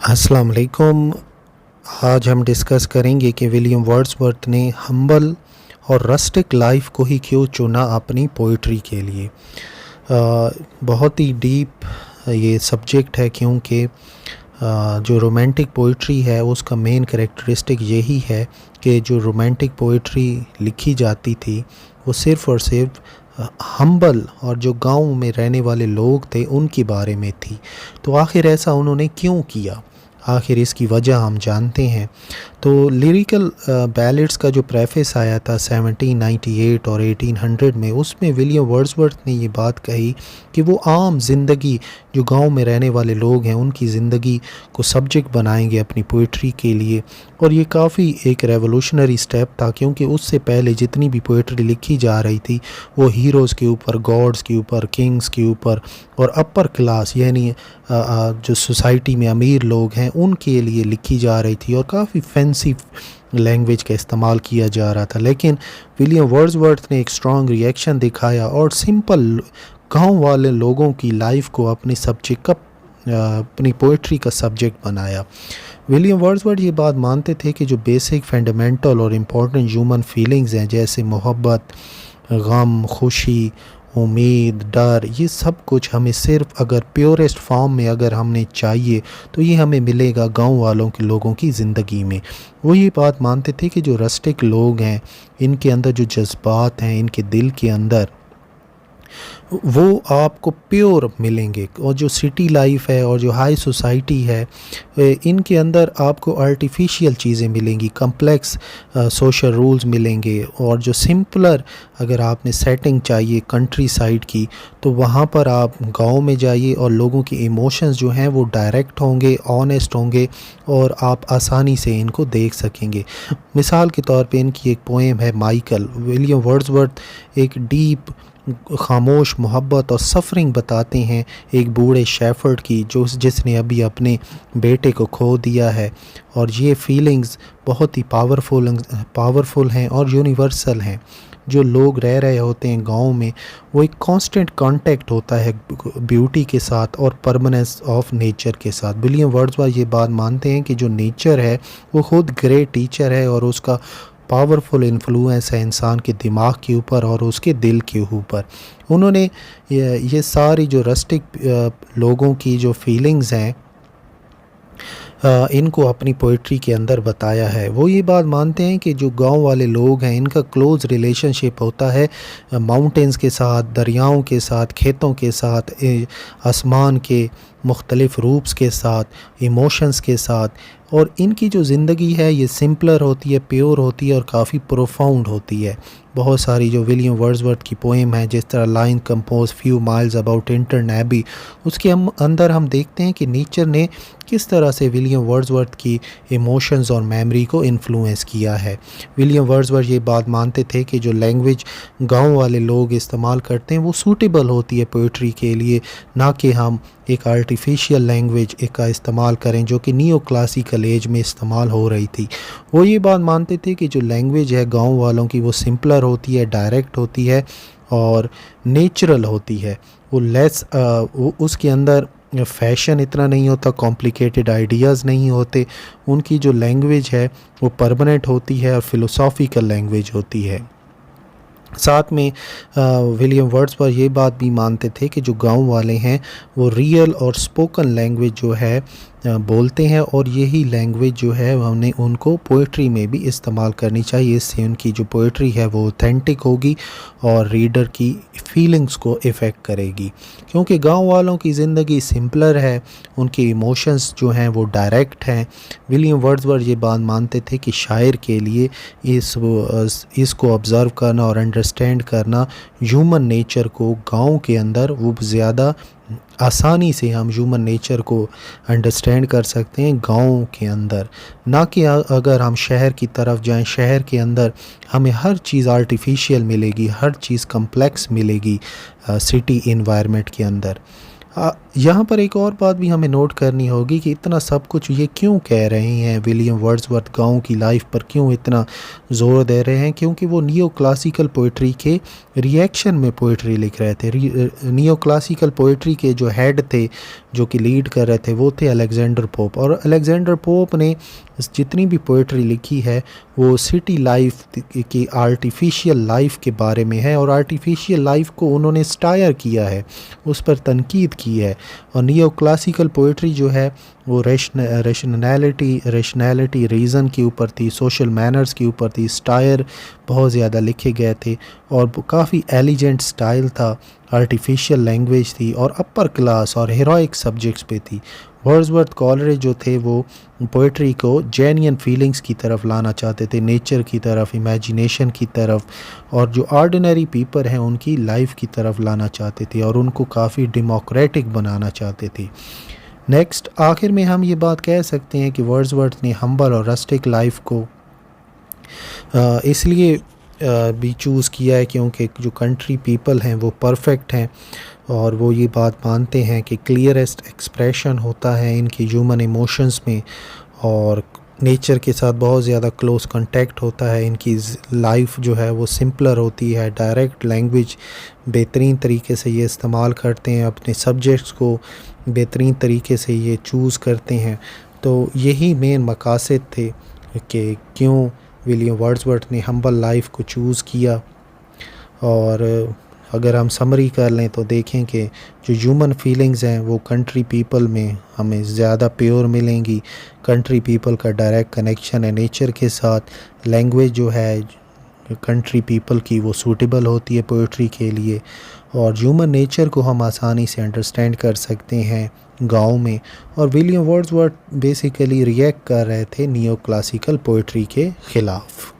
अस्सलाम वालेकुम। आज हम डिस्कस करेंगे कि विलियम वर्ड्सवर्थ ने हम्बल और रस्टिक लाइफ को ही क्यों चुना अपनी पोइट्री के लिए। बहुत ही डीप ये सब्जेक्ट है, क्योंकि जो रोमांटिक पोइट्री है उसका मेन कैरेक्टरिस्टिक यही है कि जो रोमांटिक पोइट्री लिखी जाती थी वो सिर्फ़ और सिर्फ हम्बल और जो गांव में रहने वाले लोग थे उनके बारे में थी। तो आखिर ऐसा उन्होंने क्यों किया, आखिर इसकी वजह हम जानते हैं। तो लिरिकल बैलेड्स का जो प्रेफेस आया था 1798 और 1800 में, उसमें विलियम वर्ड्सवर्थ ने ये बात कही कि वो आम ज़िंदगी, जो गांव में रहने वाले लोग हैं उनकी ज़िंदगी को सब्जेक्ट बनाएंगे अपनी पोइट्री के लिए। और ये काफ़ी एक रेवोल्यूशनरी स्टेप था, क्योंकि उससे पहले जितनी भी पोइट्री लिखी जा रही थी वो हीरोज़ के ऊपर, गॉड्स के ऊपर, किंग्स के ऊपर और अपर क्लास यानी जो सोसाइटी में अमीर लोग हैं उनके लिए लिखी जा रही थी और काफ़ी फैंसी लैंग्वेज का इस्तेमाल किया जा रहा था। लेकिन विलियम वर्ड्सवर्थ ने एक स्ट्रॉन्ग रिएक्शन दिखाया और सिंपल गांव वाले लोगों की लाइफ को अपने सब्जेक्ट का, अपनी पोइट्री का सब्जेक्ट बनाया। विलियम वर्ड्सवर्थ ये बात मानते थे कि जो बेसिक फंडामेंटल और इम्पोर्टेंट ह्यूमन फीलिंग्स हैं, जैसे मोहब्बत, गम, खुशी, उम्मीद, डर, ये सब कुछ हमें सिर्फ अगर प्योरेस्ट फॉर्म में अगर हमने चाहिए तो ये हमें मिलेगा गांव वालों के लोगों की ज़िंदगी में। वो ये बात मानते थे कि जो रस्टिक लोग हैं इनके अंदर जो जज्बात हैं, इनके दिल के अंदर, वो आपको प्योर मिलेंगे। और जो सिटी लाइफ है और जो हाई सोसाइटी है, इनके अंदर आपको आर्टिफिशियल चीज़ें मिलेंगी, कम्प्लेक्स सोशल रूल्स मिलेंगे। और जो सिंपलर अगर आपने सेटिंग चाहिए कंट्री साइड की, तो वहाँ पर आप गांव में जाइए और लोगों के इमोशंस जो हैं वो डायरेक्ट होंगे, ऑनेस्ट होंगे और आप आसानी से इनको देख सकेंगे। मिसाल के तौर पे इनकी एक पोएम है माइकल। विलियम वर्ड्सवर्थ एक डीप खामोश मोहब्बत और सफरिंग बताते हैं एक बूढ़े शेफर्ड की, जिसने अभी अपने बेटे को खो दिया है। और ये फीलिंग्स बहुत ही पावरफुल हैं और यूनिवर्सल हैं। जो लोग रह रहे होते हैं गांव में, वो एक कांस्टेंट कांटेक्ट होता है ब्यूटी के साथ और परमानेंस ऑफ नेचर के साथ। विलियम वर्ड्सवर्थ ये बात मानते हैं कि जो नेचर है वो खुद ग्रेट टीचर है और उसका पावरफुल इन्फ्लुएंस है इंसान के दिमाग के ऊपर और उसके दिल के ऊपर। उन्होंने ये सारी जो रस्टिक लोगों की जो फीलिंग्स हैं इनको अपनी पोइट्री के अंदर बताया है। वो ये बात मानते हैं कि जो गांव वाले लोग हैं इनका क्लोज रिलेशनशिप होता है माउंटेन्स के साथ, दरियाओं के साथ, खेतों के साथ, आसमान के मुख्तलिफ़ रूप्स के साथ, इमोशंस के साथ। और इनकी जो ज़िंदगी है ये सिंपलर होती है, प्योर होती है और काफ़ी प्रोफाउंड होती है। बहुत सारी जो विलियम वर्ड्सवर्थ की पोएम है, जिस तरह line compose few miles about intern AB, उसके अंदर हम देखते हैं कि नेचर ने किस तरह से विलियम वर्ड्सवर्थ की इमोशंस और मेमोरी को इन्फ्लुएंस किया है। विलियम वर्ड्सवर्थ ये बात मानते थे कि जो लैंग्वेज गांव वाले लोग इस्तेमाल करते हैं वो सूटेबल होती है पोइट्री के लिए, ना कि हम एक आर्टिफिशियल लैंग्वेज का इस्तेमाल करें जो कि नियो क्लासिकल एज में इस्तेमाल हो रही थी। वो ये बात मानते थे कि जो लैंग्वेज है गांव वालों की वो सिंपलर होती है, डायरेक्ट होती है और नेचुरल होती है। वो उसके अंदर फैशन इतना नहीं होता, कॉम्प्लिकेटेड आइडियाज़ नहीं होते। उनकी जो लैंग्वेज है वो परमानेंट होती है और फिलोसॉफिकल लैंग्वेज होती है। साथ में विलियम वर्ड्सवर्थ ये बात भी मानते थे कि जो गांव वाले हैं वो रियल और स्पोकन लैंग्वेज जो है बोलते हैं और यही लैंग्वेज जो है हमने उनको पोइट्री में भी इस्तेमाल करनी चाहिए। इससे उनकी जो पोइट्री है वो ऑथेंटिक होगी और रीडर की फीलिंग्स को इफ़ेक्ट करेगी। क्योंकि गांव वालों की ज़िंदगी सिंपलर है, उनके इमोशंस जो हैं वो डायरेक्ट हैं। विलियम वर्ड्सवर्थ ये बात मानते थे कि शायर के लिए इसको ऑब्ज़र्व करना और अंडरस्टैंड करना ह्यूमन नेचर को गांव के अंदर वो ज़्यादा आसानी से हम ह्यूमन नेचर को अंडरस्टैंड कर सकते हैं गांव के अंदर, ना कि अगर हम शहर की तरफ जाएं। शहर के अंदर हमें हर चीज़ आर्टिफिशियल मिलेगी, हर चीज़ कम्प्लेक्स मिलेगी सिटी इन्वायरमेंट के अंदर। यहाँ पर एक और बात भी हमें नोट करनी होगी कि इतना सब कुछ ये क्यों कह रहे हैं, विलियम वर्ड्सवर्थ गाँव की लाइफ पर क्यों इतना ज़ोर दे रहे हैं, क्योंकि वो नियो क्लासिकल पोइट्री के रिएक्शन में पोइट्री लिख रहे थे। नियो क्लासिकल पोइट्री के जो हेड थे, जो कि लीड कर रहे थे, वो थे अलेक्जेंडर पोप। और अलेक्जेंडर पोप ने जितनी भी पोइट्री लिखी है वो सिटी लाइफ की आर्टिफिशियल लाइफ के बारे में है, और आर्टिफिशियल लाइफ को उन्होंने स्टायर किया है, उस पर तनकीद की है। और नियो क्लासिकल पोइट्री जो है वो रैशनैलिटी रीज़न के ऊपर थी, सोशल मैनर्स के ऊपर थी, स्टायर बहुत ज़्यादा लिखे गए थे और काफ़ी एलिजेंट स्टाइल था, आर्टिफिशियल लैंग्वेज थी और अपर क्लास और हीरोइक सब्जेक्ट्स पे थी। वर्ड्सवर्थ कॉलरेज जो थे वो पोइट्री को जेन्युइन फीलिंग्स की तरफ लाना चाहते थे, नेचर की तरफ, इमेजिनेशन की तरफ, और जो ऑर्डिनरी पीपल हैं उनकी लाइफ की तरफ लाना चाहते थे और उनको काफ़ी डेमोक्रेटिक बनाना चाहते थे। नेक्स्ट, आखिर में हम ये बात कह सकते हैं कि वर्ड्सवर्थ ने हम्बल और रस्टिक लाइफ को इसलिए भी चूज़ किया है क्योंकि जो कंट्री पीपल हैं वो परफेक्ट हैं, और वो ये बात मानते हैं कि क्लियरेस्ट एक्सप्रेशन होता है इनकी ह्यूमन इमोशंस में, और नेचर के साथ बहुत ज़्यादा क्लोज कांटेक्ट होता है। इनकी लाइफ जो है वो सिंपलर होती है, डायरेक्ट लैंग्वेज बेहतरीन तरीके से ये इस्तेमाल करते हैं, अपने सब्जेक्ट्स को बेहतरीन तरीके से ये चूज़ करते हैं। तो यही मेन मकासद थे कि क्यों विलियम वर्ड्सवर्थ ने हम्बल लाइफ को चूज़ किया। और अगर हम समरी कर लें तो देखें कि जो ह्यूमन फीलिंग्स हैं वो कंट्री पीपल में हमें ज़्यादा प्योर मिलेंगी। कंट्री पीपल का डायरेक्ट कनेक्शन है नेचर के साथ। लैंग्वेज जो है कंट्री पीपल की वो सूटेबल होती है पोइट्री के लिए, और ह्यूमन नेचर को हम आसानी से अंडरस्टैंड कर सकते हैं गाँव में। और विलियम वर्ड्सवर्थ बेसिकली रिएक्ट कर रहे थे नियो क्लासिकल पोइट्री के ख़िलाफ़।